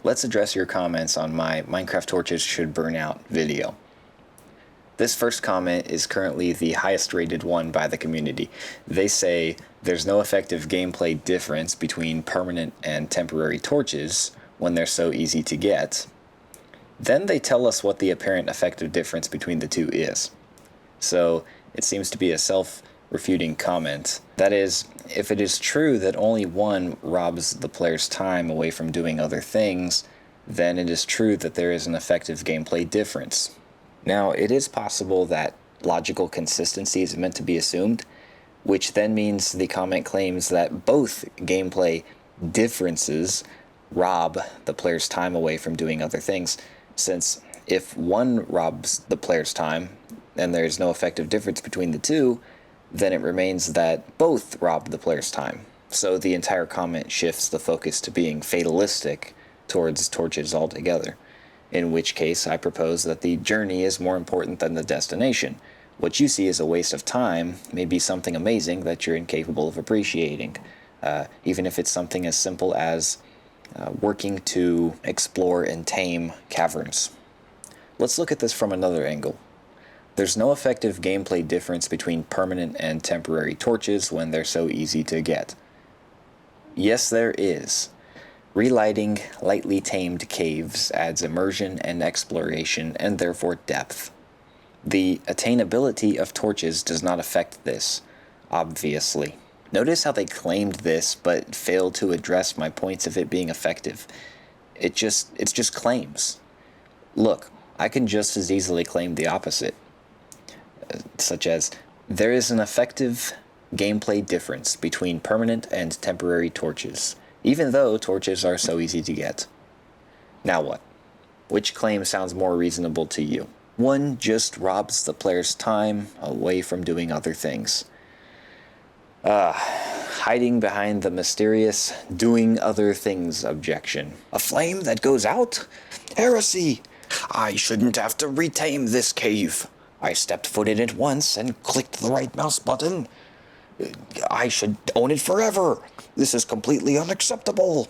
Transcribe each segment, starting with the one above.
Let's address your comments on my Minecraft torches should burn out video. This first comment is currently the highest rated one by the community. They say there's no effective gameplay difference between permanent and temporary torches when they're so easy to get. Then they tell us what the apparent effective difference between the two is. So it seems to be a self-refuting comment. That is, if it is true that only one robs the player's time away from doing other things, then it is true that there is an effective gameplay difference. Now, it is possible that logical consistency is meant to be assumed, which then means the comment claims that both gameplay differences rob the player's time away from doing other things, since if one robs the player's time and there's no effective difference between the two, then it remains that both rob the player's time. So the entire comment shifts the focus to being fatalistic towards torches altogether, in which case I propose that the journey is more important than the destination. What you see as a waste of time may be something amazing that you're incapable of appreciating, even if it's something as simple as working to explore and tame caverns. Let's look at this from another angle. There's no effective gameplay difference between permanent and temporary torches when they're so easy to get. Yes, there is. Relighting lightly tamed caves adds immersion and exploration and therefore depth. The attainability of torches does not affect this, obviously. Notice how they claimed this but failed to address my points of it being effective. It's just claims. Look, I can just as easily claim the opposite, such as there is an effective gameplay difference between permanent and temporary torches, even though torches are so easy to get. Now what? Which claim sounds more reasonable to you? One just robs the player's time away from doing other things. Hiding behind the mysterious doing other things objection. A flame that goes out? Heresy! I shouldn't have to retame this cave. I stepped foot in it once and clicked the right mouse button. I should own it forever. This is completely unacceptable.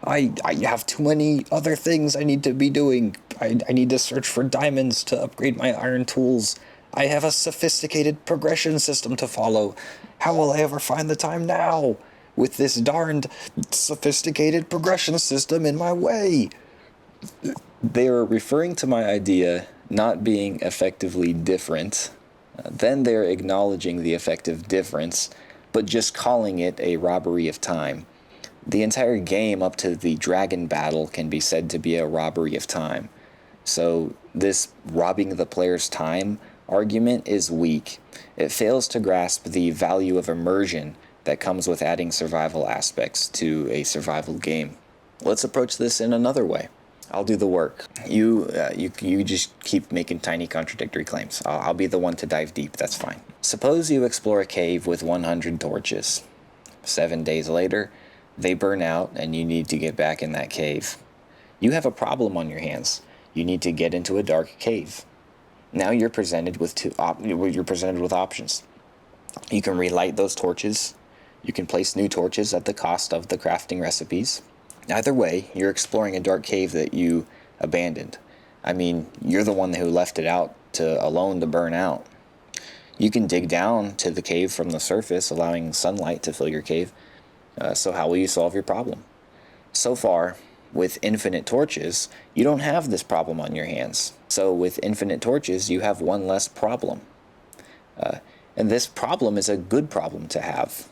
I have too many other things I need to be doing. I need to search for diamonds to upgrade my iron tools. I have a sophisticated progression system to follow. How will I ever find the time now, with this darned sophisticated progression system in my way? They're referring to my idea not being effectively different. Then they're acknowledging the effective difference, but just calling it a robbery of time. The entire game up to the dragon battle can be said to be a robbery of time. So this robbing the player's time argument is weak. It fails to grasp the value of immersion that comes with adding survival aspects to a survival game. Let's approach this in another way. I'll do the work. You just keep making tiny contradictory claims. I'll be the one to dive deep, that's fine. Suppose you explore a cave with 100 torches. 7 days later, they burn out and you need to get back in that cave. You have a problem on your hands. You need to get into a dark cave. Now you're presented with options. You can relight those torches. You can place new torches at the cost of the crafting recipes. Either way, you're exploring a dark cave that you abandoned. I mean, you're the one who left it out alone to burn out. You can dig down to the cave from the surface, allowing sunlight to fill your cave. So how will you solve your problem? So far, with infinite torches, you don't have this problem on your hands. So with infinite torches, you have one less problem. And this problem is a good problem to have.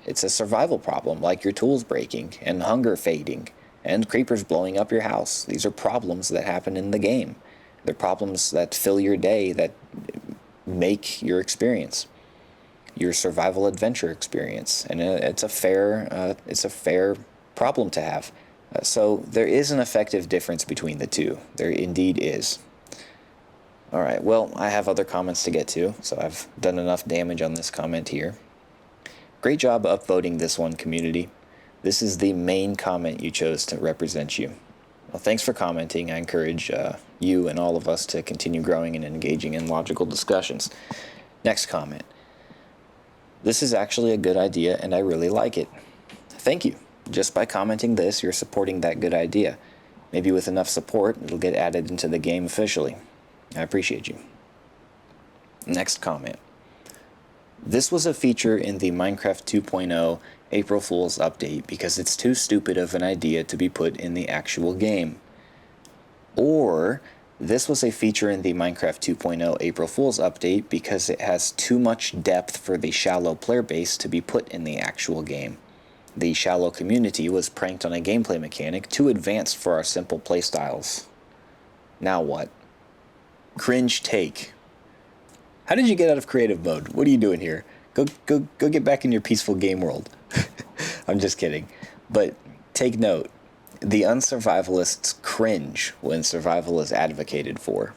It's a survival problem, like your tools breaking, and hunger fading, and creepers blowing up your house. These are problems that happen in the game. They're problems that fill your day, that make your experience, your survival adventure experience, and it's a fair problem to have. So there is an effective difference between the two. There indeed is. Alright, well, I have other comments to get to, so I've done enough damage on this comment here. Great job upvoting this one, community. This is the main comment you chose to represent you. Well, thanks for commenting. I encourage you and all of us to continue growing and engaging in logical discussions. Next comment. This is actually a good idea, and I really like it. Thank you. Just by commenting this, you're supporting that good idea. Maybe with enough support, it'll get added into the game officially. I appreciate you. Next comment. This was a feature in the Minecraft 2.0 April Fool's update because it's too stupid of an idea to be put in the actual game. Or, this was a feature in the Minecraft 2.0 April Fool's update because it has too much depth for the shallow player base to be put in the actual game. The shallow community was pranked on a gameplay mechanic too advanced for our simple playstyles. Now what? Cringe take. How did you get out of creative mode? What are you doing here? Go get back in your peaceful game world. I'm just kidding. But take note, the unsurvivalists cringe when survival is advocated for.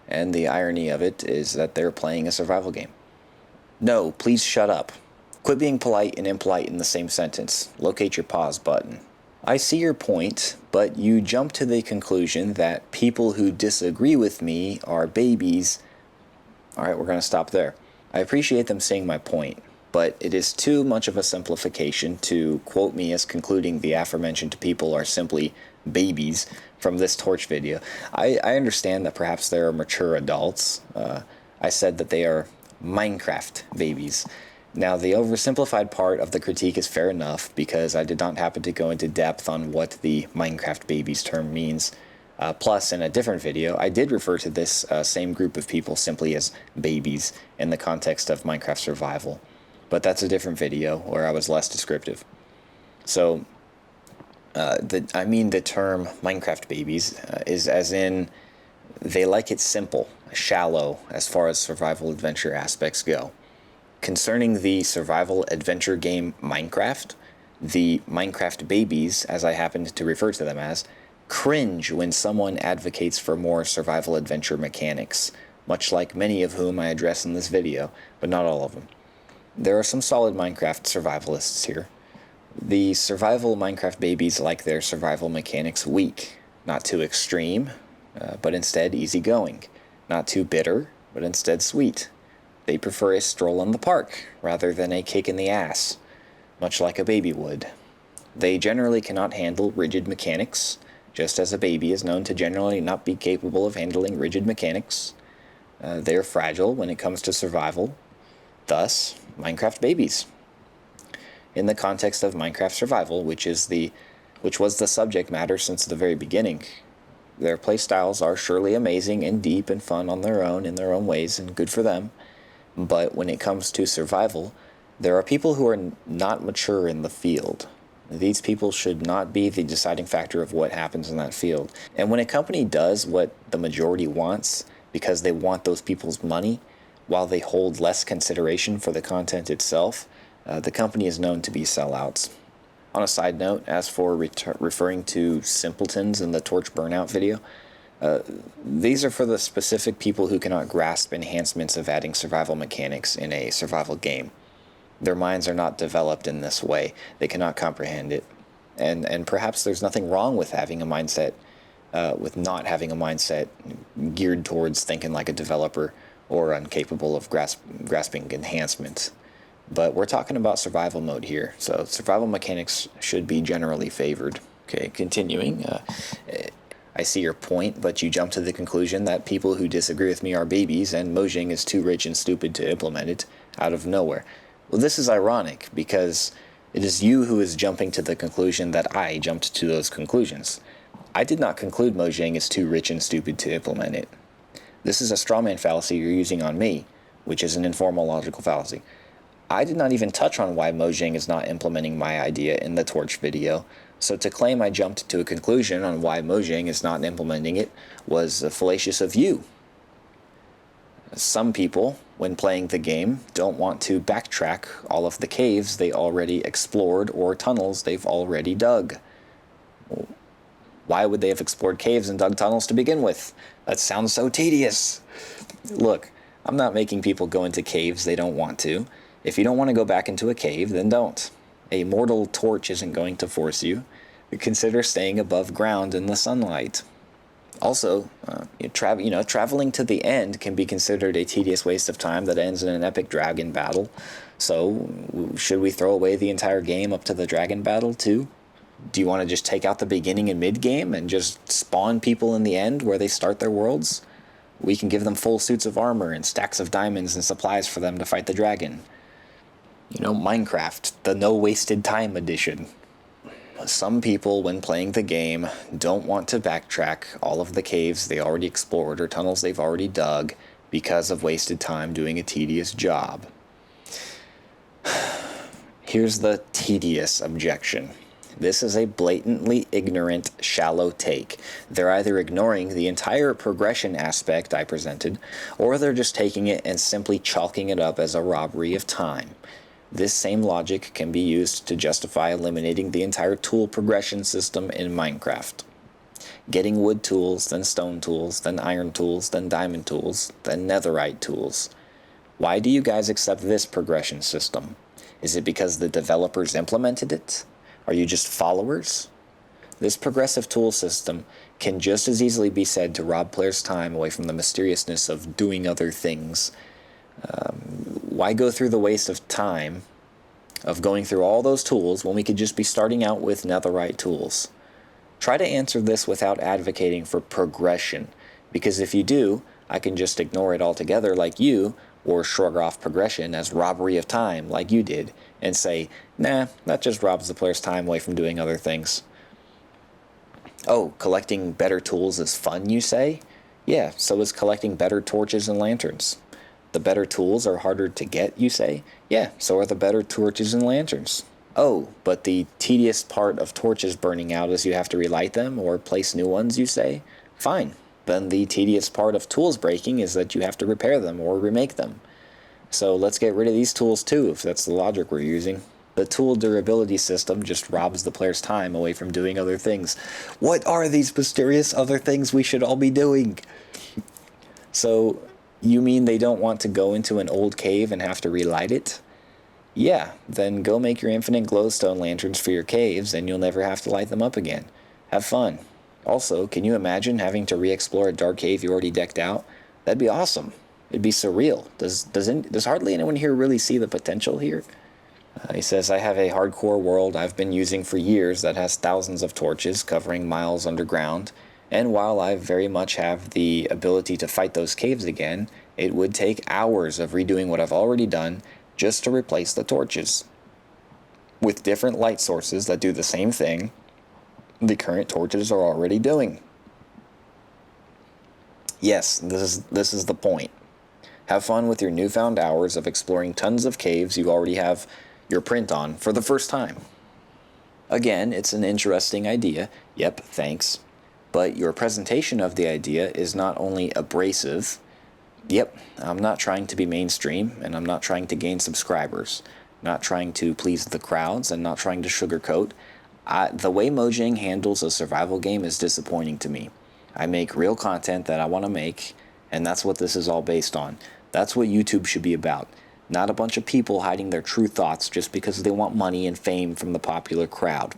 And the irony of it is that they're playing a survival game. No, please shut up. Quit being polite and impolite in the same sentence. Locate your pause button. I see your point, but you jump to the conclusion that people who disagree with me are babies. Alright, we're going to stop there. I appreciate them seeing my point, but it is too much of a simplification to quote me as concluding the aforementioned people are simply babies from this Torch video. I understand that perhaps there are mature adults. I said that they are Minecraft babies. Now, the oversimplified part of the critique is fair enough because I did not happen to go into depth on what the Minecraft babies term means. Plus, in a different video, I did refer to this same group of people simply as babies in the context of Minecraft survival. But that's a different video where I was less descriptive. So, the term Minecraft babies is as in they like it simple, shallow as far as survival adventure aspects go. Concerning the survival adventure game Minecraft, the Minecraft babies, as I happen to refer to them as, cringe when someone advocates for more survival adventure mechanics, much like many of whom I address in this video, but not all of them. There are some solid Minecraft survivalists here. The survival Minecraft babies like their survival mechanics weak, not too extreme, but instead easygoing, not too bitter, but instead sweet. They prefer a stroll in the park rather than a kick in the ass, much like a baby would. They generally cannot handle rigid mechanics, just as a baby is known to generally not be capable of handling rigid mechanics. They are fragile when it comes to survival, thus, Minecraft babies. In the context of Minecraft survival, which was the subject matter since the very beginning, their playstyles are surely amazing and deep and fun on their own in their own ways, and good for them. But when it comes to survival, there are people who are not mature in the field. These people should not be the deciding factor of what happens in that field. And when a company does what the majority wants, because they want those people's money, while they hold less consideration for the content itself, the company is known to be sellouts. On a side note, as for referring to simpletons in the Torch Burnout video, these are for the specific people who cannot grasp enhancements of adding survival mechanics in a survival game. Their minds are not developed in this way. They cannot comprehend it. And perhaps there's nothing wrong with having a mindset, with not having a mindset geared towards thinking like a developer or incapable of grasping enhancements. But we're talking about survival mode here, so survival mechanics should be generally favored. Okay, continuing. I see your point, but you jump to the conclusion that people who disagree with me are babies and Mojang is too rich and stupid to implement it out of nowhere. Well, this is ironic because it is you who is jumping to the conclusion that I jumped to those conclusions. I did not conclude Mojang is too rich and stupid to implement it. This is a strawman fallacy you're using on me, which is an informal logical fallacy. I did not even touch on why Mojang is not implementing my idea in the Torch video, so to claim I jumped to a conclusion on why Mojang is not implementing it was fallacious of you. Some people, when playing the game, don't want to backtrack all of the caves they already explored or tunnels they've already dug. Why would they have explored caves and dug tunnels to begin with? That sounds so tedious. Look, I'm not making people go into caves they don't want to. If you don't want to go back into a cave, then don't. A mortal torch isn't going to force you. Consider staying above ground in the sunlight. Also, traveling to the end can be considered a tedious waste of time that ends in an epic dragon battle. So, should we throw away the entire game up to the dragon battle too? Do you want to just take out the beginning and mid game and just spawn people in the end where they start their worlds? We can give them full suits of armor and stacks of diamonds and supplies for them to fight the dragon. Minecraft, the no wasted time edition. Some people, when playing the game, don't want to backtrack all of the caves they already explored or tunnels they've already dug because of wasted time doing a tedious job. Here's the tedious objection. This is a blatantly ignorant, shallow take. They're either ignoring the entire progression aspect I presented, or they're just taking it and simply chalking it up as a robbery of time. This same logic can be used to justify eliminating the entire tool progression system in Minecraft. Getting wood tools, then stone tools, then iron tools, then diamond tools, then netherite tools. Why do you guys accept this progression system? Is it because the developers implemented it? Are you just followers? This progressive tool system can just as easily be said to rob players' time away from the mysteriousness of doing other things. Why go through the waste of time of going through all those tools when we could just be starting out with netherite tools? Try to answer this without advocating for progression, because if you do, I can just ignore it altogether like you, or shrug off progression as robbery of time like you did, and say, nah, that just robs the player's time away from doing other things. Oh, collecting better tools is fun, you say? Yeah, so is collecting better torches and lanterns. The better tools are harder to get, you say? Yeah, so are the better torches and lanterns. Oh, but the tedious part of torches burning out is you have to relight them or place new ones, you say? Fine. Then the tedious part of tools breaking is that you have to repair them or remake them. So let's get rid of these tools too, if that's the logic we're using. The tool durability system just robs the player's time away from doing other things. What are these mysterious other things we should all be doing? So, you mean they don't want to go into an old cave and have to relight it? Yeah, then go make your infinite glowstone lanterns for your caves and you'll never have to light them up again. Have fun. Also, can you imagine having to re-explore a dark cave you already decked out? That'd be awesome. It'd be surreal. Does hardly anyone here really see the potential here? He says, I have a hardcore world I've been using for years that has thousands of torches covering miles underground, and while I very much have the ability to fight those caves again, it would take hours of redoing what I've already done just to replace the torches. With different light sources that do the same thing the current torches are already doing. Yes, this is the point. Have fun with your newfound hours of exploring tons of caves you already have your print on for the first time. Again, it's an interesting idea. Yep, thanks. But your presentation of the idea is not only abrasive. Yep, I'm not trying to be mainstream, and I'm not trying to gain subscribers. Not trying to please the crowds, and not trying to sugarcoat. The way Mojang handles a survival game is disappointing to me. I make real content that I want to make, and that's what this is all based on. That's what YouTube should be about. Not a bunch of people hiding their true thoughts just because they want money and fame from the popular crowd.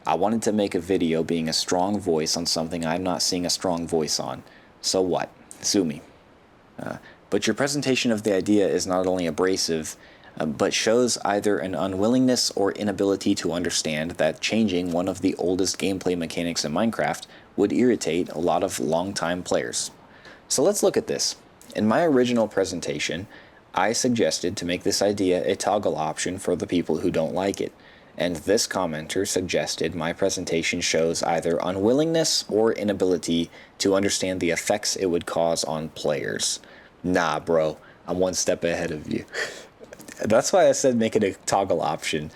I wanted to make a video being a strong voice on something I'm not seeing a strong voice on. So what? Sue me. But your presentation of the idea is not only abrasive, but shows either an unwillingness or inability to understand that changing one of the oldest gameplay mechanics in Minecraft would irritate a lot of longtime players. So let's look at this. In my original presentation, I suggested to make this idea a toggle option for the people who don't like it, and this commenter suggested my presentation shows either unwillingness or inability to understand the effects it would cause on players. Nah, bro, I'm one step ahead of you. That's why I said make it a toggle option,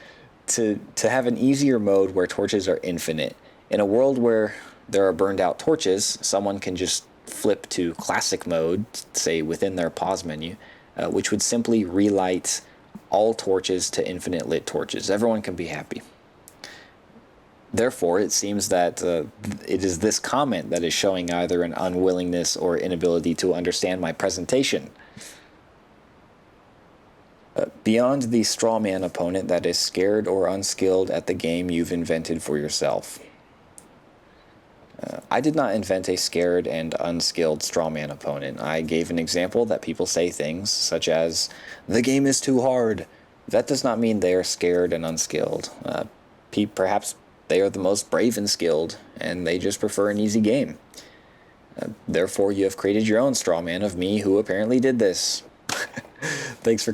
to have an easier mode where torches are infinite. In a world where there are burned out torches, someone can just flip to classic mode, say within their pause menu, which would simply relight all torches to infinite lit torches. Everyone can be happy. Therefore, it seems that it is this comment that is showing either an unwillingness or inability to understand my presentation. Beyond the straw man opponent that is scared or unskilled at the game you've invented for yourself. I did not invent a scared and unskilled strawman opponent. I gave an example that people say things such as, "The game is too hard." That does not mean they are scared and unskilled. Perhaps they are the most brave and skilled, and they just prefer an easy game. Therefore, you have created your own strawman of me who apparently did this. Thanks for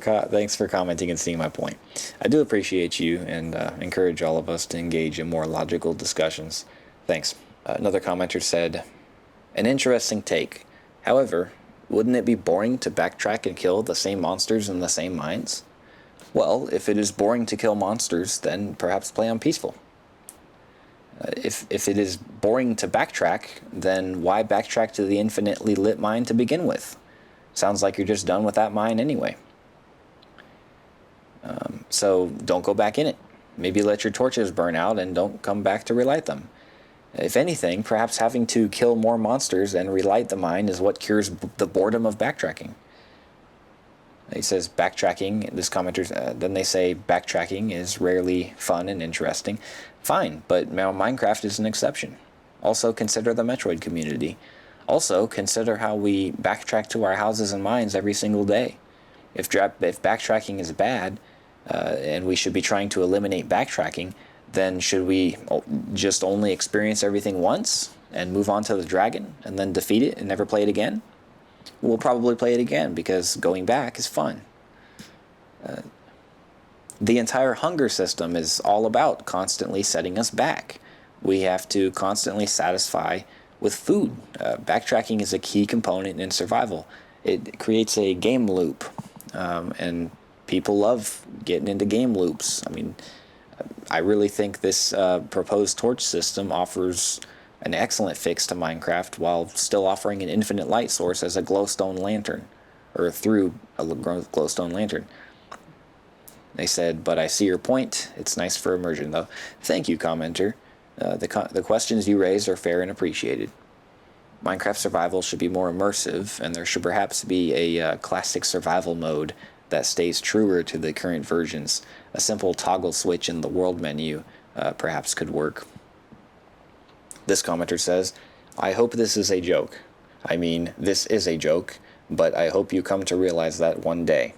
commenting and seeing my point. I do appreciate you and encourage all of us to engage in more logical discussions. Thanks. Another commenter said, "An interesting take. However, wouldn't it be boring to backtrack and kill the same monsters in the same mines?" Well, if it is boring to kill monsters, then perhaps play on peaceful. If it is boring to backtrack, then why backtrack to the infinitely lit mine to begin with? Sounds like you're just done with that mine anyway. So don't go back in it. Maybe let your torches burn out and don't come back to relight them. If anything, perhaps having to kill more monsters and relight the mine is what cures the boredom of backtracking. He says backtracking, this commenter, then they say backtracking is rarely fun and interesting. Fine, but Minecraft is an exception. Also consider the Metroid community. Also consider how we backtrack to our houses and mines every single day. If backtracking is bad, and we should be trying to eliminate backtracking, then should we just only experience everything once and move on to the dragon and then defeat it and never play it again? We'll probably play it again because going back is fun. The entire hunger system is all about constantly setting us back. We have to constantly satisfy with food. Backtracking is a key component in survival. It creates a game loop, and people love getting into game loops. I mean, I really think this proposed torch system offers an excellent fix to Minecraft while still offering an infinite light source as a glowstone lantern, or through a glowstone lantern. They said, "But I see your point. It's nice for immersion, though." Thank you, commenter. The questions you raise are fair and appreciated. Minecraft survival should be more immersive, and there should perhaps be a classic survival mode that stays truer to the current versions. A simple toggle switch in the world menu perhaps could work. This commenter says, "I hope this is a joke. I mean, this is a joke, but I hope you come to realize that one day."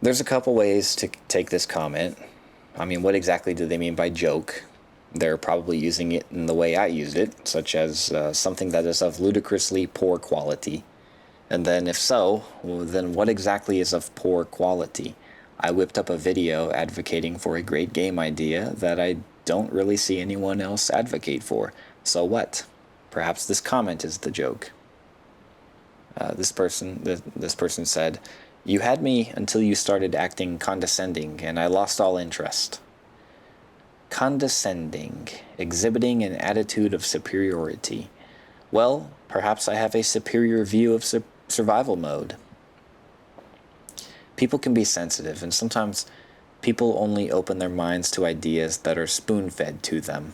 There's a couple ways to take this comment. I mean, what exactly do they mean by joke? They're probably using it in the way I used it, such as something that is of ludicrously poor quality. And then if so, well, then what exactly is of poor quality? I whipped up a video advocating for a great game idea that I don't really see anyone else advocate for. So what? Perhaps this comment is the joke. This person said, "You had me until you started acting condescending, and I lost all interest." Condescending, exhibiting an attitude of superiority. Well, perhaps I have a superior view of survival mode. People can be sensitive, and sometimes people only open their minds to ideas that are spoon-fed to them.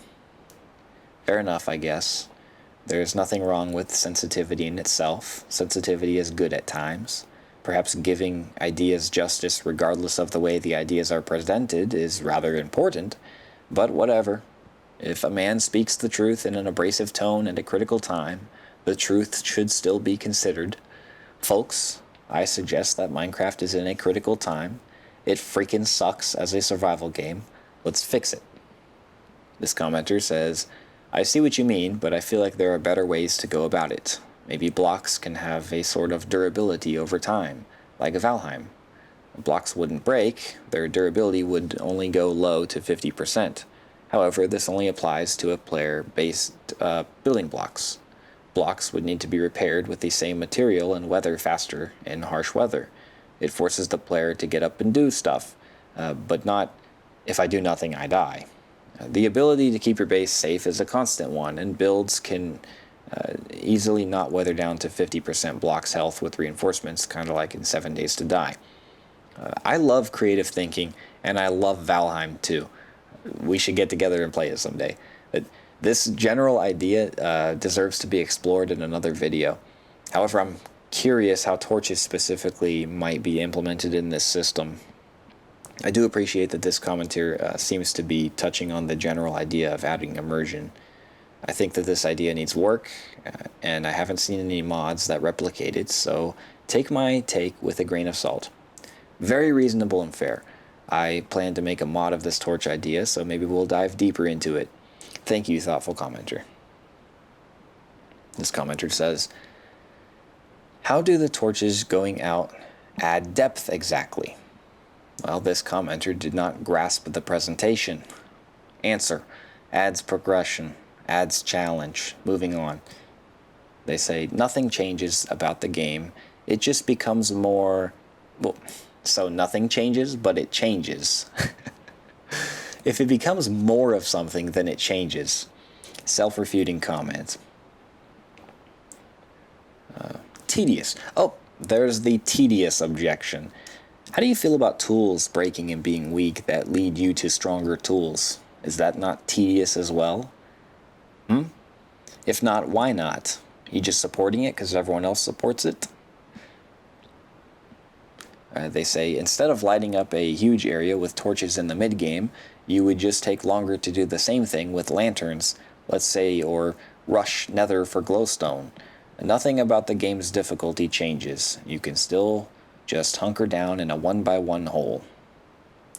Fair enough, I guess. There's nothing wrong with sensitivity in itself. Sensitivity is good at times. Perhaps giving ideas justice regardless of the way the ideas are presented is rather important, but whatever. If a man speaks the truth in an abrasive tone at a critical time, the truth should still be considered. Folks, I suggest that Minecraft is in a critical time. It freaking sucks as a survival game. Let's fix it. This commenter says, "I see what you mean, but I feel like there are better ways to go about it. Maybe blocks can have a sort of durability over time, like Valheim. Blocks wouldn't break, their durability would only go low to 50%. However, this only applies to a player-based building blocks. Blocks would need to be repaired with the same material and weather faster in harsh weather. It forces the player to get up and do stuff, but not, if I do nothing, I die. The ability to keep your base safe is a constant one, and builds can easily not weather down to 50% blocks health with reinforcements, kind of like in 7 Days to Die. I love creative thinking, and I love Valheim too. We should get together and play it someday. But this general idea deserves to be explored in another video. However, I'm curious how torches specifically might be implemented in this system. I do appreciate that this commenter seems to be touching on the general idea of adding immersion. I think that this idea needs work, and I haven't seen any mods that replicate it, so take my take with a grain of salt. Very reasonable and fair. I plan to make a mod of this torch idea, so maybe we'll dive deeper into it. Thank you, thoughtful commenter. This commenter says, how do the torches going out add depth exactly? Well, this commenter did not grasp the presentation. Answer, adds progression, adds challenge, moving on. They say, nothing changes about the game, it just becomes more, well, so nothing changes, but it changes. If it becomes more of something, then it changes. Self-refuting comment. Tedious. Oh, there's the tedious objection. How do you feel about tools breaking and being weak that lead you to stronger tools? Is that not tedious as well? If not, why not? You just supporting it because everyone else supports it? They say, instead of lighting up a huge area with torches in the mid-game, you would just take longer to do the same thing with lanterns, let's say, or rush nether for glowstone. Nothing about the game's difficulty changes. You can still just hunker down in a 1x1 hole.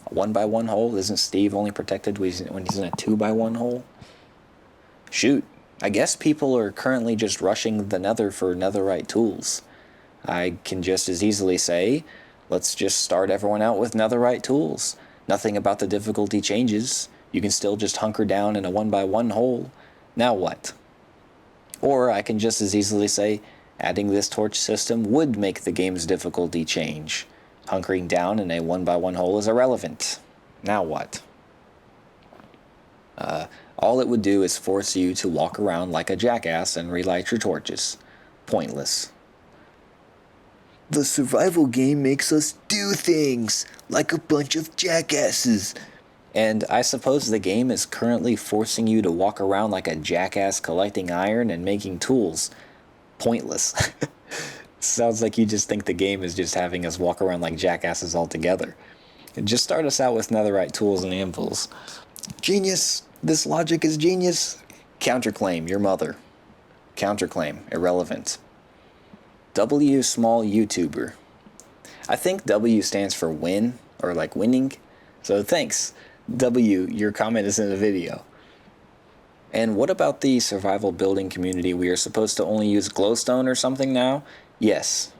A 1x1 hole? Isn't Steve only protected when he's in a 2x1 hole? Shoot, I guess people are currently just rushing the nether for netherite tools. I can just as easily say, let's just start everyone out with netherite tools. Nothing about the difficulty changes. You can still just hunker down in a 1x1 hole. Now what? Or I can just as easily say, adding this torch system would make the game's difficulty change. Hunkering down in a 1x1 hole is irrelevant. Now what? All it would do is force you to walk around like a jackass and relight your torches. Pointless. The survival game makes us do things like a bunch of jackasses. And I suppose the game is currently forcing you to walk around like a jackass collecting iron and making tools. Pointless. Sounds like you just think the game is just having us walk around like jackasses altogether. Just start us out with netherite tools and anvils. Genius! This logic is genius! Counterclaim, your mother. Counterclaim, irrelevant. W small YouTuber. I think W stands for win, or like winning. So thanks, W, your comment is in the video. And what about the survival building community? We are supposed to only use glowstone or something now? Yes,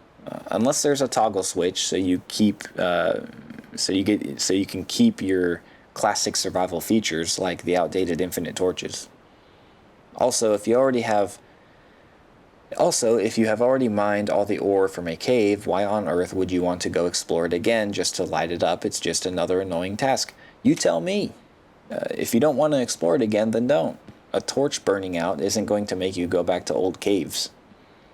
unless there's a toggle switch, so you keep, so you can keep your classic survival features like the outdated infinite torches. Also, if you have already mined all the ore from a cave, why on earth would you want to go explore it again just to light it up? It's just another annoying task. You tell me. If you don't want to explore it again, then don't. A torch burning out isn't going to make you go back to old caves.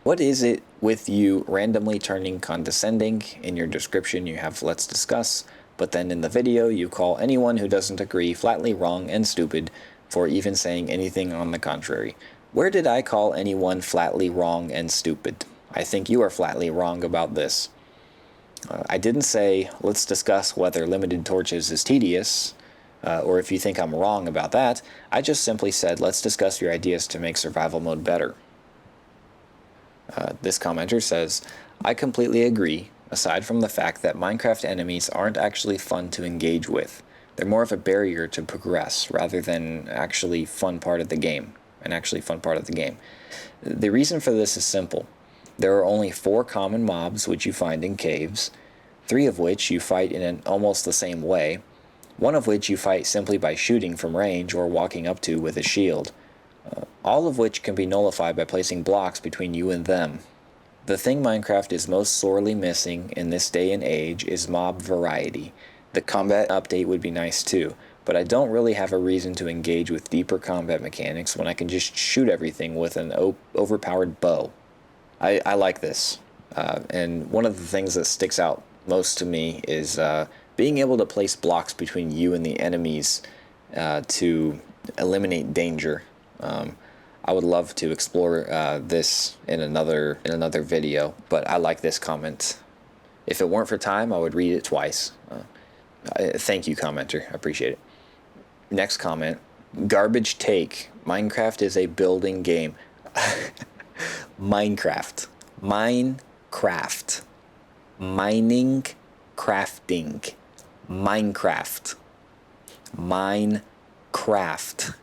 What is it with you randomly turning condescending? In your description you have let's discuss, but then in the video you call anyone who doesn't agree flatly wrong and stupid for even saying anything on the contrary. Where did I call anyone flatly wrong and stupid? I think you are flatly wrong about this. I didn't say, let's discuss whether limited torches is tedious, or if you think I'm wrong about that. I just simply said, let's discuss your ideas to make survival mode better. This commenter says, I completely agree, aside from the fact that Minecraft enemies aren't actually fun to engage with. They're more of a barrier to progress, rather than actually fun part of the game. The reason for this is simple. There are only 4 common mobs which you find in caves, 3 of which you fight in almost the same way, 1 of which you fight simply by shooting from range or walking up to with a shield, all of which can be nullified by placing blocks between you and them. The thing Minecraft is most sorely missing in this day and age is mob variety. The combat update would be nice too, but I don't really have a reason to engage with deeper combat mechanics when I can just shoot everything with an overpowered bow. I like this, and one of the things that sticks out most to me is being able to place blocks between you and the enemies to eliminate danger. I would love to explore this in another video, but I like this comment. If it weren't for time, I would read it twice. Thank you, commenter. I appreciate it. Next comment, garbage take. Minecraft is a building game. Minecraft. Minecraft. Mining, crafting. Minecraft. Minecraft.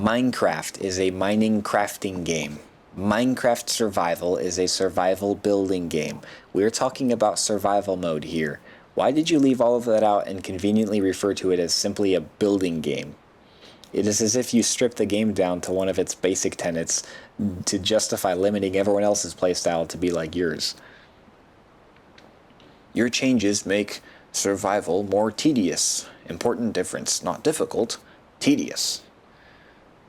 Minecraft is a mining crafting game. Minecraft Survival is a survival building game. We're talking about survival mode here. Why did you leave all of that out and conveniently refer to it as simply a building game? It is as if you stripped the game down to one of its basic tenets to justify limiting everyone else's playstyle to be like yours. Your changes make survival more tedious. Important difference, not difficult, tedious.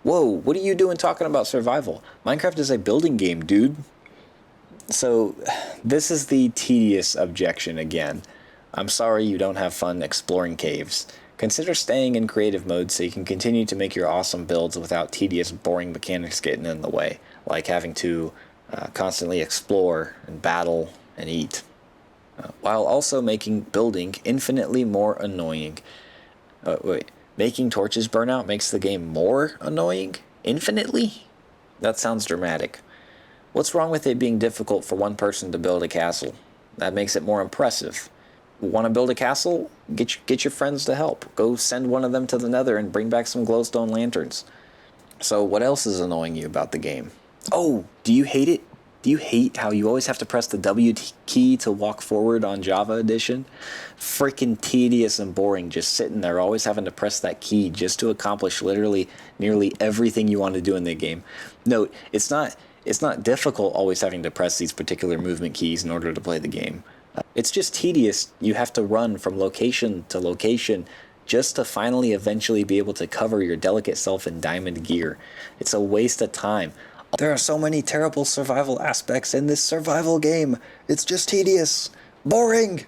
Whoa, what are you doing talking about survival? Minecraft is a building game, dude. So, this is the tedious objection again. I'm sorry you don't have fun exploring caves. Consider staying in creative mode so you can continue to make your awesome builds without tedious, boring mechanics getting in the way, like having to constantly explore and battle and eat, while also making building infinitely more annoying. Making torches burn out makes the game more annoying? Infinitely? That sounds dramatic. What's wrong with it being difficult for one person to build a castle? That makes it more impressive. Want to build a castle? Get your friends to help. Go send one of them to the Nether and bring back some glowstone lanterns. So what else is annoying you about the game? Oh, do you hate it? Do you hate how you always have to press the W key to walk forward on Java Edition? Freaking tedious and boring, just sitting there always having to press that key just to accomplish literally nearly everything you want to do in the game. Note, it's not difficult always having to press these particular movement keys in order to play the game. It's just tedious. You have to run from location to location just to finally eventually be able to cover your delicate self in diamond gear. It's a waste of time. There are so many terrible survival aspects in this survival game. It's just tedious. Boring.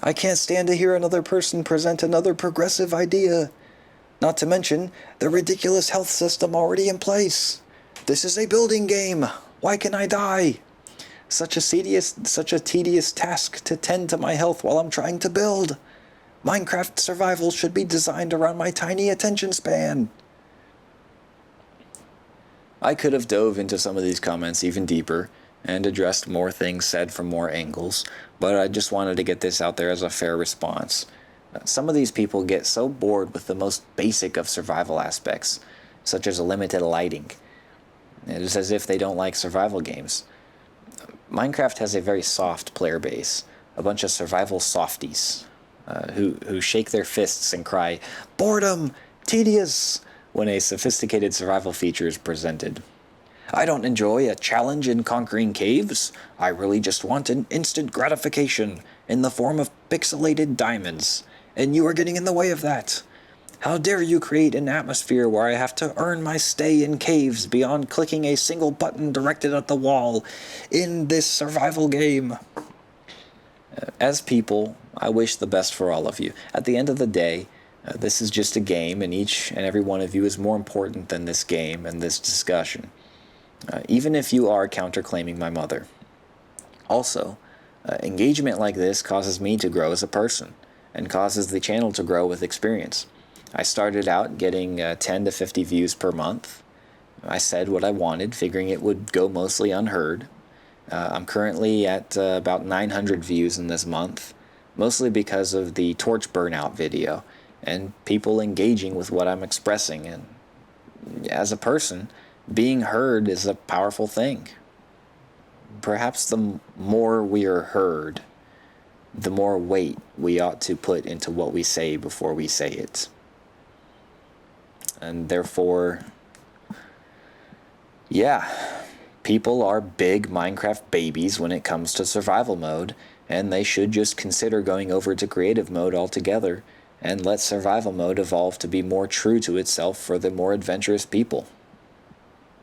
I can't stand to hear another person present another progressive idea. Not to mention the ridiculous health system already in place. This is a building game. Why can I die? Such a tedious task to tend to my health while I'm trying to build. Minecraft survival should be designed around my tiny attention span. I could have dove into some of these comments even deeper and addressed more things said from more angles, but I just wanted to get this out there as a fair response. Some of these people get so bored with the most basic of survival aspects, such as limited lighting. It is as if they don't like survival games. Minecraft has a very soft player base, a bunch of survival softies who shake their fists and cry, "Boredom! Tedious!" when a sophisticated survival feature is presented. I don't enjoy a challenge in conquering caves. I really just want an instant gratification in the form of pixelated diamonds, and you are getting in the way of that. How dare you create an atmosphere where I have to earn my stay in caves beyond clicking a single button directed at the wall in this survival game? As people, I wish the best for all of you. At the end of the day, this is just a game, and each and every one of you is more important than this game and this discussion, even if you are counterclaiming my mother. Also, engagement like this causes me to grow as a person, and causes the channel to grow with experience. I started out getting 10 to 50 views per month. I said what I wanted, figuring it would go mostly unheard. I'm currently at about 900 views in this month, mostly because of the torch burnout video, and people engaging with what I'm expressing. And as a person, being heard is a powerful thing. Perhaps the more we are heard, the more weight we ought to put into what we say before we say it. And therefore, yeah, people are big Minecraft babies when it comes to survival mode, and they should just consider going over to creative mode altogether and let survival mode evolve to be more true to itself for the more adventurous people.